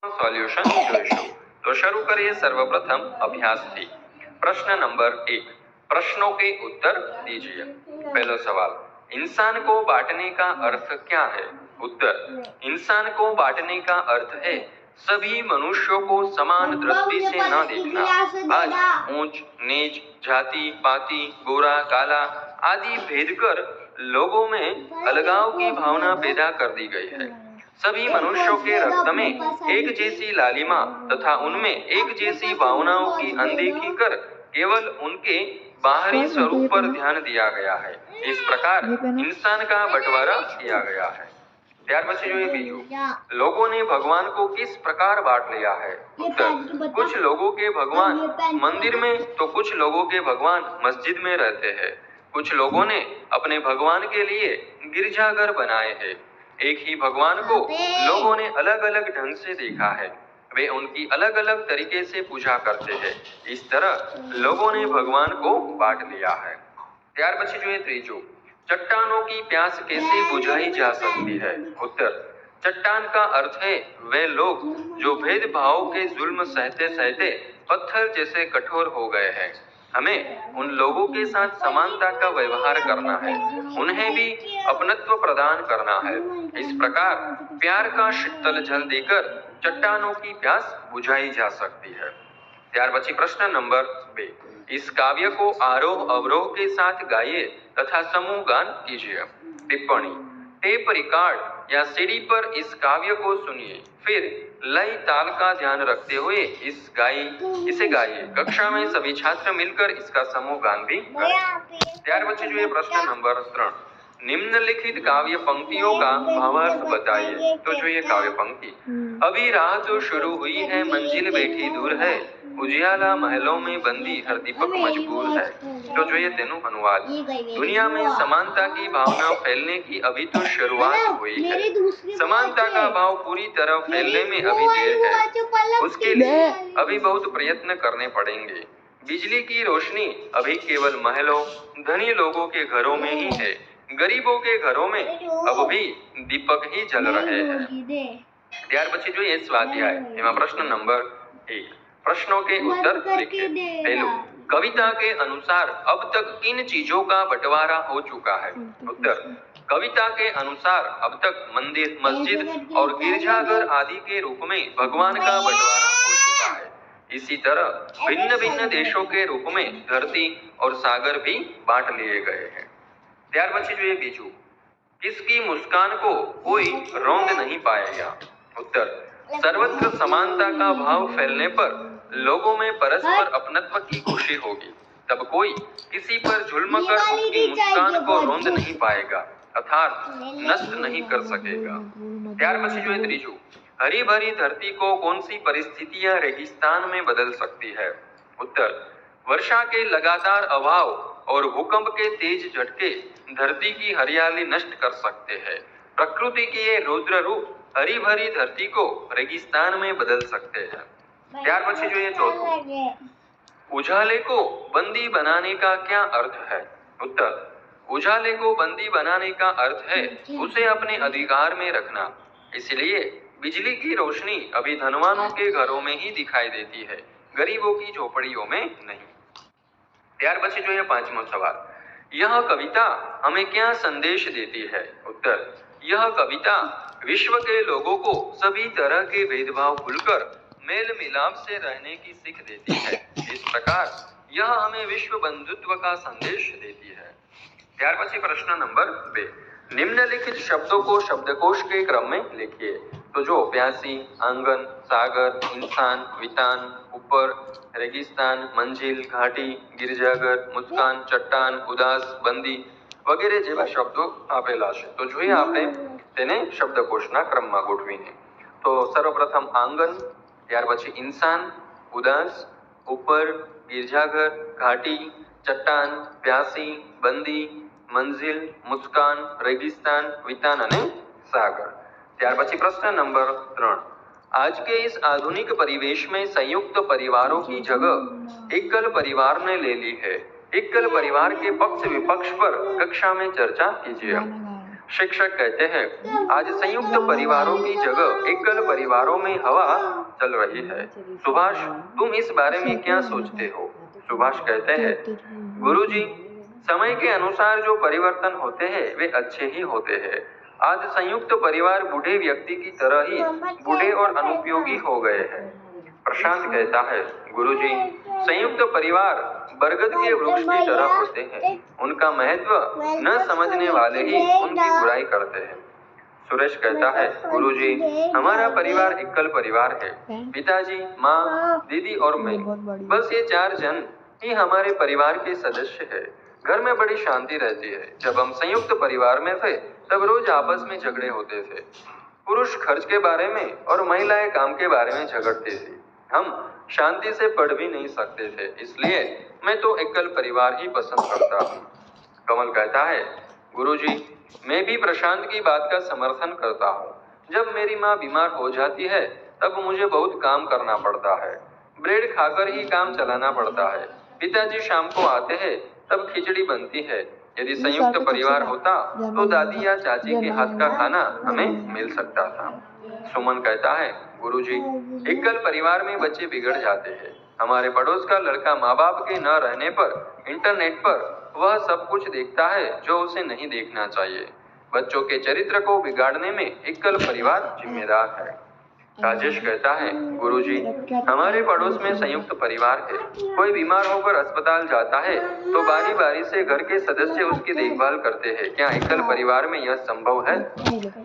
Solution જોઈશું. तो शुरू करिए सर्वप्रथम अभ्यास थी. प्रश्न नंबर 1. प्रश्नों के उत्तर दीजिए. पहला सवाल, इंसान को बांटने का अर्थ क्या है? उत्तर, इंसान को बांटने का अर्थ है सभी मनुष्यों को समान दृष्टि से न देखना. आज ऊंच नीच, जाति पाति, गोरा काला आदि भेद कर लोगों में अलगाव की भावना पैदा कर दी गई है. सभी मनुष्यों के रक्त में एक जैसी लालिमा तथा उनमें एक जैसी भावनाओं की अनदेखी कर केवल उनके बाहरी स्वरूप पर ध्यान दिया गया है. इस प्रकार इंसान का बंटवारा किया गया है. ત્યાર પછી જોઈએ બીજું, लोगों ने भगवान को किस प्रकार बांट लिया है? उत्तर, कुछ लोगों के भगवान मंदिर में तो कुछ लोगों के भगवान मस्जिद में रहते हैं. कुछ लोगों ने अपने भगवान के लिए गिरजाघर बनाए हैं. एक ही भगवान को लोगों ने अलग अलग ढंग से देखा है. वे उनकी अलग अलग तरीके से पूजा करते हैं. इस तरह लोगों ने भगवान को बांट लिया है. ત્યાર પછી જોઈએ ત્રીજું, चट्टानों की प्यास कैसे बुझाई जा सकती है? उत्तर, चट्टान का अर्थ है वे लोग जो भेदभाव के जुल्म सहते सहते पत्थर जैसे कठोर हो गए हैं. हमें उन लोगों के साथ समानता का व्यवहार करना है. उन्हें भी अपनत्व प्रदान करना है. इस प्रकार प्यार का शीतल जल देकर चट्टानों की प्यास बुझाई जा सकती है. ત્યાર પછી પ્રશ્ન નંબર 2. इस काव्य को आरोह अवरोह के साथ गाइए तथा समूह गान कीजिए. टिप्पणी, टेप रिकॉर्ड या सीडी पर इस काव्य को सुनिए, फिर लय ताल का ध्यान रखते हुए इसे गाइए. कक्षा में सभी छात्र मिलकर इसका समूह गान भी करें. ત્યાર પછી જોઈએ प्रश्न नंबर 3. निम्नलिखित काव्य पंक्तियों का भावार्थ बताइए. तो જોઈએ काव्य पंक्ति, अभी राह जो शुरू हुई है मंजिल बैठी दूर है, उजियाला महलों में बंदी हर दीपक मजबूर है. तो જોઈએ તેનું अनुवाद, दुनिया में समानता की भावना फैलने की अभी तो शुरुआत हुई है. समानता का भाव पूरी तरह फैलने में अभी देर है. उसके लिए अभी बहुत प्रयत्न करने पड़ेंगे. बिजली की रोशनी अभी केवल महलों धनी लोगों के घरों में ही है. गरीबों के घरों में अब भी दीपक ही जल रहे हैं. ત્યાર પછી જોઈએ સ્વાધ્યાય. એમાં પ્રશ્ન નંબર 1. प्रश्नों के उत्तर लिखिए. पहलू, कविता के अनुसार अब तक किन चीजों का बंटवारा हो चुका है? उत्तर, कविता के अनुसार अब तक मंदिर मस्जिद और गिरजाघर आदि के रूप में भगवान का बंटवारा हो चुका है. इसी तरह भिन्न भिन्न देशों के रूप में धरती और सागर भी बांट लिए गए हैं. ત્યાર પછી જોઈએ બીજું, किसकी मुस्कान को कोई रौंद नहीं पाएगा? उत्तर, सर्वत्र समानता का भाव फैलने पर लोगों में परस्पर अपनत्व की खुशी होगी. तब कोई किसी पर जुल्म कर उसकी मुस्कान को रौंद नहीं पाएगा अर्थात नष्ट नहीं कर सकेगा. ત્યાર પછી જોઈએ ત્રીજું, हरी भरी धरती को कौन सी परिस्थितियां रेगिस्तान में बदल सकती है? उत्तर, वर्षा के लगातार अभाव और भूकंप के तेज झटके धरती की हरियाली नष्ट कर सकते हैं. प्रकृति की ये रौद्र रूप हरी भरी धरती को रेगिस्तान में बदल सकते हैं. ત્યાર પછી જોઈએ ચોથું, उजाले को बंदी बनाने का क्या अर्थ है? उत्तर, उजाले को बंदी बनाने का अर्थ है उसे अपने अधिकार में रखना. इसलिए बिजली की रोशनी अभी धनवानों के घरों में ही दिखाई देती है, गरीबों की झोपड़ियों में नहीं. ત્યાર પછી જોઈએ પાંચમો સવાल, यह कविता हमें क्या संदेश देती है? उत्तर, यह कविता विश्व के लोगों को सभी तरह के भेदभाव भूलकर मेल मिलाप से रहने की सीख देती है. इस प्रकार यह हमें विश्व बंधुत्व का संदेश देती है. ત્યાર પછી प्रश्न नंबर 2. निम्नलिखित शब्दों को शब्दकोश के क्रम में लिखिए. तो जो प्यासी, आंगन, सागर, इंसान, वितान, ऊपर, रेगिस्तान, मंजिल, घाटी, गिरजाघर, मुस्कान, चट्टान, उदास, बंदी वगैरह જેવા શબ્દો આપેલા છે. તો જોઈએ આપણે તેને શબ્દકોશના ક્રમમાં ગોઠવીને. તો સર્વપ્રથમ આંગન, ત્યાર પછી इंसान, उदास, ऊपर, गिरजाघर, घाटी, चट्टान, प्यासी, बंदी, मंजिल, मुस्कान, रेगिस्तान, वितान અને सागर. ત્યાર પછી प्रश्न नंबर 3. आज के इस आधुनिक परिवेश में संयुक्त परिवारों की जगह एकल परिवार ने ले ली है. एकल परिवार के पक्ष विपक्ष पर कक्षा में चर्चा कीजिए. शिक्षक कहते हैं, आज संयुक्त परिवारों की जगह एकल परिवारों में हवा चल रही है। सुभाष, तुम इस बारे में क्या सोचते हो? सुभाष कहते हैं, गुरुजी, समय के अनुसार जो परिवर्तन होते हैं वे अच्छे ही होते हैं। आज संयुक्त परिवार बूढ़े व्यक्ति की तरह ही बूढ़े और अनुपयोगी हो गए हैं। प्रशांत कहता है, गुरुजी, संयुक्त परिवार बरगद के वृक्ष की तरह होते हैं। उनका महत्व न समझने वाले ही उनकी बुराई करते हैं। सुरेश कहता है, गुरुजी, हमारा परिवार एकल परिवार है। पिताजी, माँ, दीदी और मैं, बस ये 4 जन ही हमारे परिवार के सदस्य हैं। घर में बड़ी शांति रहती है। जब हम संयुक्त परिवार में थे तब रोज आपस में झगड़े होते थे। पुरुष खर्च के बारे में और महिलाएं काम के बारे में झगड़ती थी। हम शांति से पढ़ भी नहीं सकते थे, इसलिए मैं तो एकल परिवार ही पसंद करता हूँ। कमल कहता है, गुरुजी, मैं भी प्रशांत की बात का समर्थन करता हूँ। जब मेरी माँ बीमार हो जाती है तब मुझे बहुत काम करना पड़ता है। ब्रेड खाकर ही काम चलाना पड़ता है। पिताजी शाम को आते हैं तब खिचड़ी बनती है। यदि संयुक्त परिवार होता तो दादी या चाची के हाथ का खाना हमें मिल सकता था। सुमन कहता है, गुरुजी, एकल परिवार में बच्चे बिगड़ जाते हैं। हमारे पड़ोस का लड़का माँ बाप के न रहने पर इंटरनेट पर वह सब कुछ देखता है जो उसे नहीं देखना चाहिए। बच्चों के चरित्र को बिगाड़ने में एकल परिवार जिम्मेदार है। राजेश कहता है, गुरुजी, हमारे पड़ोस में संयुक्त परिवार है। कोई बीमार होकर अस्पताल जाता है तो बारी बारी से घर के सदस्य उसकी देखभाल करते हैं। क्या एकल परिवार में यह संभव है?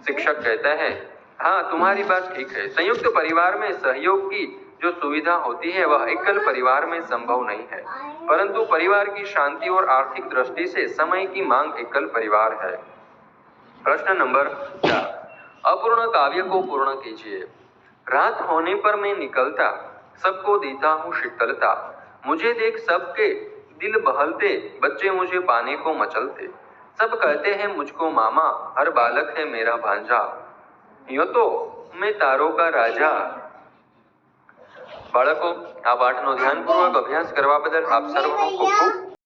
शिक्षक कहता है, हाँ, तुम्हारी बात ठीक है। संयुक्त परिवार में सहयोग की जो सुविधा होती है वह एकल परिवार में संभव नहीं है, परंतु परिवार की शांति और आर्थिक दृष्टि से समय की मांग एकल परिवार है। प्रश्न नंबर 4, अपूर्ण काव्य को पूर्ण कीजिए। रात होने पर मैं निकलता, सबको देता हूँ शीतलता। मुझे देख सबके दिल बहलते, बच्चे मुझे पाने को मचलते। सब कहते हैं मुझको मामा, हर बालक है मेरा भांजा। यूं तो मैं तारों का राजा। बाळको, આ પાઠનો ધ્યાનપૂર્વક અભ્યાસ કરવા બદલ આપ સર્વનો ખૂબ ખૂબ